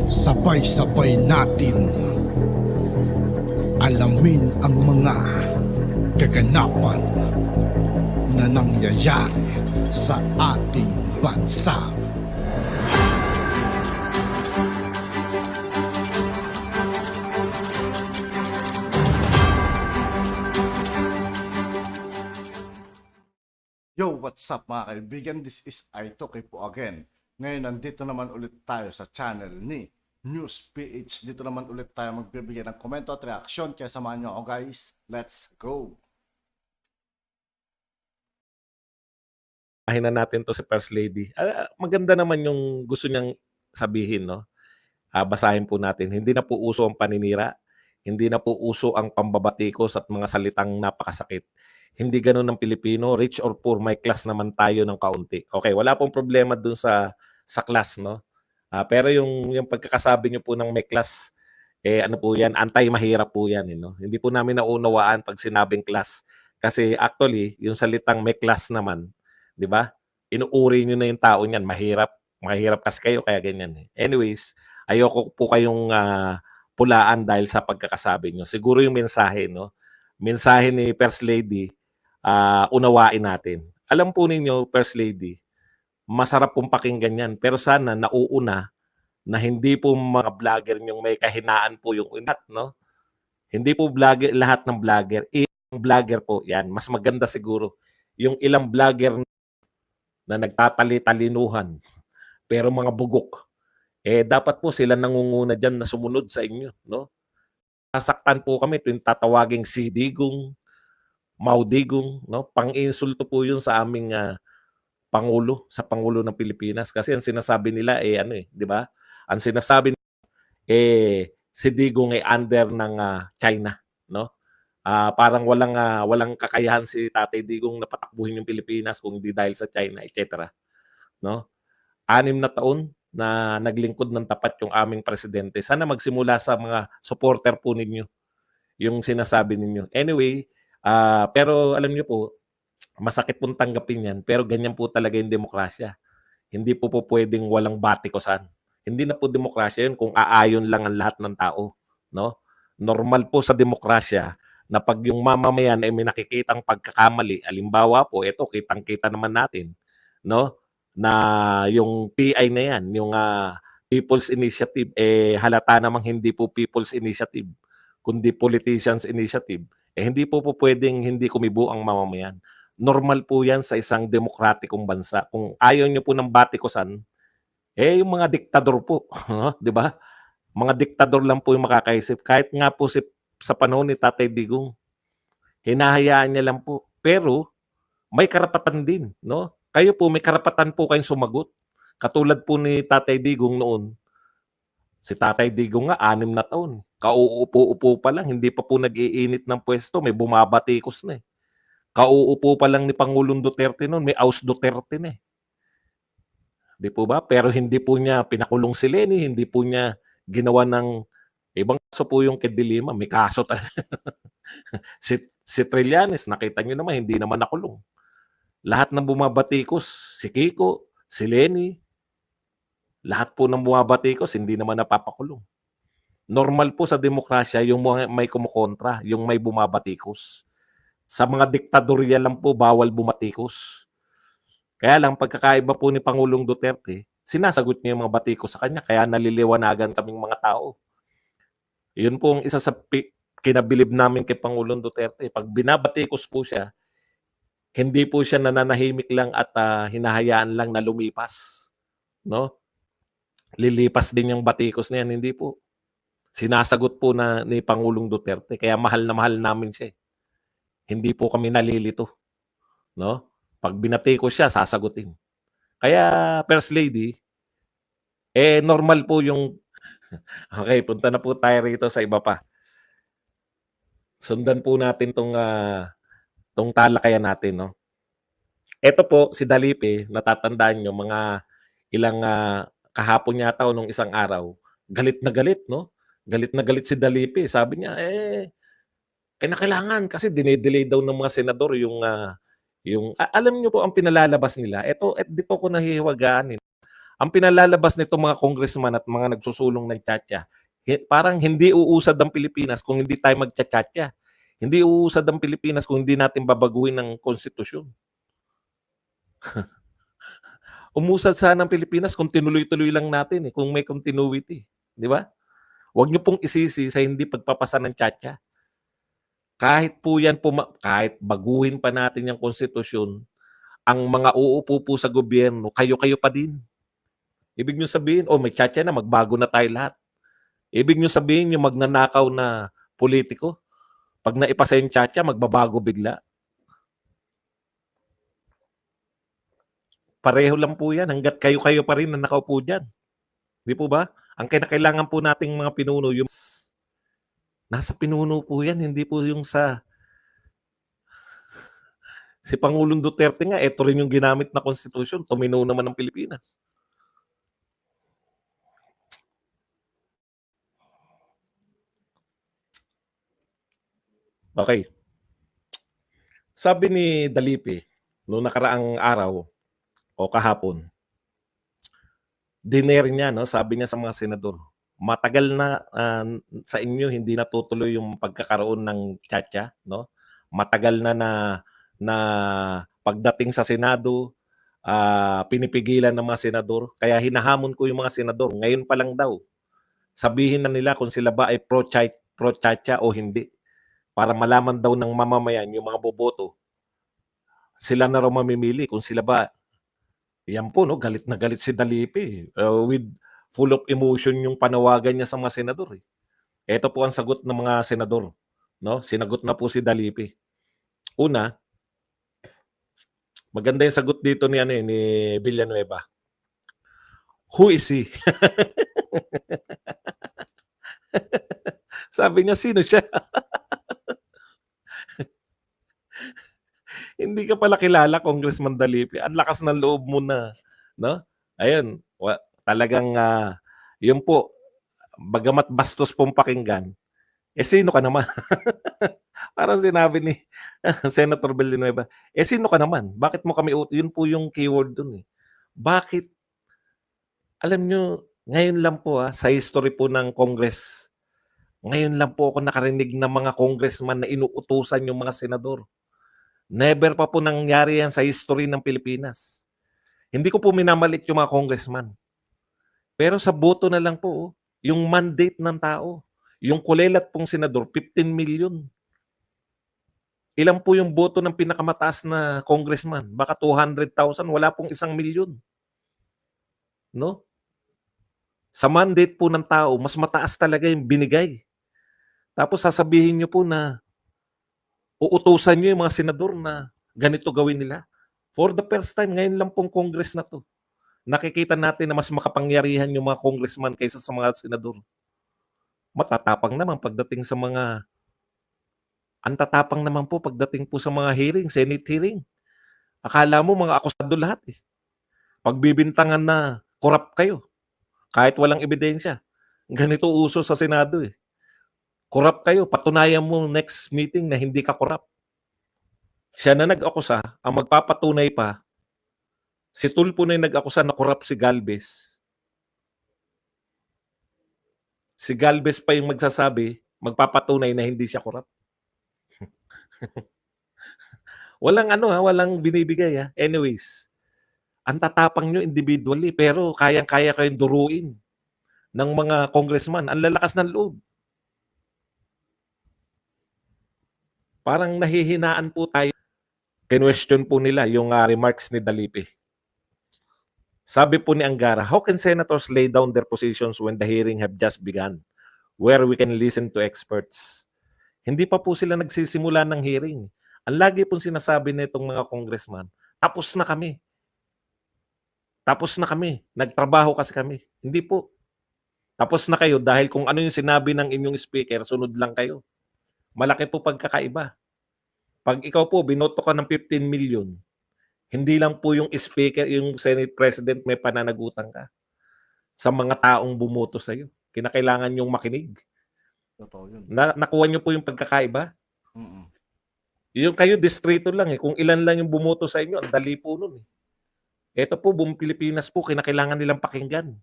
Sabay-sabay natin alamin ang mga kaganapan na nangyayari sa ating bansa. Yo, what's up mga kaibigan? This is Aitoke po again. Ngayon, nandito naman ulit tayo sa channel ni News PH. Dito naman ulit tayo magbibigay ng komento at reaksyon. Kaya samahan nyo ako guys. Let's go! Na natin to si First Lady. Maganda naman yung gusto niyang sabihin, no? Basahin po natin. Hindi na po uso ang paninira. Hindi na po uso ang pambabatikos at mga salitang napakasakit. Hindi ganun ng Pilipino. Rich or poor, may class naman tayo ng kaunti. Okay, wala pong problema dun sa class, no? Pero yung pagkakasabi niyo po ng may class, ano po yan, anti-mahirap po yan. No? Hindi po namin naunawaan pag sinabing class. Kasi actually, yung salitang may class naman, di ba? Inuuri nyo na yung tao niyan. Mahirap kasi kayo, kaya ganyan. Anyways, ayoko po kayong pulaan dahil sa pagkakasabi nyo. Siguro yung mensahe, no? Mensahe ni First Lady, unawain natin. Alam po ninyo, First Lady, masarap pong pakinggan yan. Pero sana nauuna na hindi po mga vlogger yung may kahinaan po yung inat, no? Hindi po vlogger, lahat ng vlogger. Ilang vlogger po yan. Mas maganda siguro yung ilang vlogger na nagtatali-talinuhan pero mga bugok. Dapat po sila nangunguna dyan na sumunod sa inyo, no? Sasaktan po kami tuwing tatawaging si Digong, Maudigong, no? Pang-insulto po yun sa aming Pangulo, sa Pangulo ng Pilipinas. Kasi ang sinasabi nila, di ba? Ang sinasabi si Digong ay under ng China, no? Parang walang kakayahan si Tatay Digong na patakbuhin yung Pilipinas kung hindi dahil sa China, etc. No? 6 na taon na naglingkod ng tapat yung aming presidente. Sana magsimula sa mga supporter po ninyo yung sinasabi ninyo. Anyway, pero alam niyo po, masakit pong tanggapin yan, pero ganyan po talaga yung demokrasya. Hindi po pwedeng walang batikosan. Hindi na po demokrasya yun kung aayon lang ang lahat ng tao. No? Normal po sa demokrasya na pag yung mamamayan ay may nakikitang pagkakamali, alimbawa po, ito, kitang-kita naman natin, no? Na yung PI na yan, yung People's Initiative, halata namang hindi po People's Initiative, kundi Politicians Initiative. Hindi po pwedeng hindi kumibo ang mamamayan. Normal po yan sa isang demokratikong bansa. Kung ayaw nyo po ng batikosan, yung mga diktador po, di ba? Mga diktador lang po yung makakaisip. Kahit nga po sa panahon ni Tatay Digong, hinahayaan niya lang po. Pero may karapatan din, no? Kayo po, may karapatan po kayong sumagot. Katulad po ni Tatay Digong noon. Si Tatay Digong nga, 6 na taon. Kauupo-upo pa lang, hindi pa po nag-iinit ng pwesto, may bumabatikos na eh. Kauupo pa lang ni Pangulong Duterte noon, may Aus Duterte na eh. Di po ba? Pero hindi po niya pinakulong si Leni, hindi po niya ginawa ng ibang kaso po yung kay Dilima. May kaso si Trillanes, nakita niyo naman, hindi naman nakulong. Lahat ng bumabatikos, si Kiko, si Leni, lahat po ng bumabatikos, hindi naman napapakulong. Normal po sa demokrasya yung may kumukontra, yung may bumabatikos. Sa mga diktadorya lang po, bawal bumatikos. Kaya lang, pagkakaiba po ni Pangulong Duterte, sinasagot niya yung mga batikos sa kanya, kaya naliliwanagan kaming mga tao. Yun po ang isa sa kinabilib namin kay Pangulong Duterte. Pag binabatikos po siya, hindi po siya nananahimik lang at hinahayaan lang na lumipas. No? Lilipas din yung batikos na yan, hindi po. Sinasagot po ni Pangulong Duterte, kaya mahal na mahal namin siya. Hindi po kami nalilito. No? Pag binatikos siya, sasagutin. Kaya, First Lady, normal po yung... Okay, punta na po tayo rito sa iba pa. Sundan po natin tong talakayan natin, no? Ito po, si Dalipe, natatandaan nyo, mga ilang kahapon yata o nung isang araw, galit na galit, no? Galit na galit si Dalipe. Sabi niya, kailangan kasi dinedelay daw ng mga senador yung alam niyo po ang pinalalabas nila. Dito ko nahihiwagaan. Ang pinalalabas nito mga congressman at mga nagsusulong ng tiyatya, parang hindi uusad ang Pilipinas kung hindi tayo magtiyatya. Hindi uusad ang Pilipinas kung hindi natin babaguhin ng konstitusyon. Umusad sana ang Pilipinas kung tinuloy-tuloy lang natin, kung may continuity. Di ba? Huwag niyo pong isisi sa hindi pagpapasa ng tiyatya. Kahit po yan, kahit baguhin pa natin yung konstitusyon, ang mga uupo po sa gobyerno, kayo-kayo pa din. Ibig nyo sabihin, may tiyatya na, magbago na tayo lahat. Ibig nyo sabihin, yung magnanakaw na politiko, pag naipasa yung tiyatya, magbabago bigla. Pareho lang po yan, hanggat kayo-kayo pa rin na nakaupo dyan. Di po ba? Ang kailangan po nating mga pinuno, yung nasa pinuno po yan, hindi po yung sa si Pangulong Duterte nga, ito rin yung ginamit na konstitusyon, tumino naman ng Pilipinas. Okay. Sabi ni Dalipi, noong nakaraang araw o kahapon, diner niya, no, sabi niya sa mga senador, matagal na sa inyo hindi natutuloy yung pagkakaroon ng tiyatya, no? Matagal na pagdating sa Senado, pinipigilan ng mga senador. Kaya hinahamon ko yung mga senador, ngayon pa lang daw, sabihin na nila kung sila ba ay pro-tiyatya o hindi. Para malaman daw ng mamamayan, yung mga boboto, sila na raw mamimili kung sila ba. Yan po, no, galit na galit si Dalipi. With full of emotion yung panawagan niya sa mga senador. Ito po ang sagot ng mga senador. No? Sinagot na po si Dalipi. Una, maganda yung sagot dito ni Villanueva. Who is he? Sabi niya, sino siya? Hindi ka pala kilala, Congressman Dalipi. Ang lakas ng loob mo na, no? Ayun, talagang yun po, bagamat bastos pong pakinggan, sino ka naman? Parang sinabi ni Senator Villanueva, sino ka naman? Bakit mo kami, yun po yung keyword dun. Bakit? Alam nyo, ngayon lang po sa history po ng Congress, ngayon lang po ako nakarinig ng mga congressman na inuutusan yung mga senador. Never pa po nangyari yan sa history ng Pilipinas. Hindi ko po minamalit yung mga congressman. Pero sa boto na lang po, yung mandate ng tao, yung kulelat pong senador, 15 million. Ilan po yung boto ng pinakamataas na congressman? Baka 200,000, wala pong 1 milyon. No? Sa mandate po ng tao, mas mataas talaga yung binigay. Tapos sasabihin nyo po na uutusan nyo yung mga senador na ganito gawin nila. For the first time, ngayon lang pong Congress na to, nakikita natin na mas makapangyarihan yung mga congressman kaysa sa mga senador. Matatapang naman pagdating sa mga, ang tatapang naman po pagdating po sa mga hearing, Senate hearing. Akala mo mga akusado lahat eh. Pagbibintangan na corrupt kayo, kahit walang ebidensya. Ganito uso sa Senado eh. Corrupt kayo, patunayan mo next meeting na hindi ka corrupt. Siya na nag-akusa, ang magpapatunay pa, si Tulfo na yung nag-akusa na corrupt si Galvez. Si Galvez pa yung magsasabi, magpapatunay na hindi siya corrupt. Walang walang binibigay Anyways, ang tatapang nyo individually, pero kayang-kaya kayong duruin ng mga congressman. Ang lalakas ng loob. Parang nahihinaan po tayo. Kinwestiyon po nila yung remarks ni Dalipi. Sabi po ni Angara, how can senators lay down their positions when the hearing have just begun, where we can listen to experts? Hindi pa po sila nagsisimula ng hearing. Ang lagi pong sinasabi nitong mga congressman, tapos na kami. Tapos na kami. Nagtrabaho kasi kami. Hindi po. Tapos na kayo dahil kung ano yung sinabi ng inyong speaker, sunod lang kayo. Malaki po pagkakaiba. Pag ikaw po, binoto ka ng 15 million, hindi lang po yung speaker, yung Senate President may pananagutan ka sa mga taong bumoto sa'yo. Kinakailangan yung makinig. Totoo yun. Nakuha nyo po yung pagkakaiba? Yung kayo, distrito lang Kung ilan lang yung bumoto sa inyo, ang dali po nun Ito po, buong Pilipinas po, kinakailangan nilang pakinggan.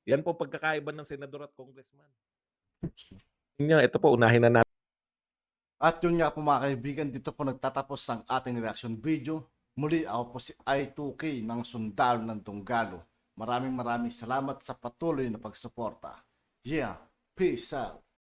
Yan po pagkakaiba ng senador at congressman. Ito po, unahin na natin. At yun nga po mga kaibigan, dito po nagtatapos ang ating reaction video. Muli ako po si I2K ng Sundalo ng Tunggalo. Maraming salamat sa patuloy na pagsuporta. Yeah, peace out.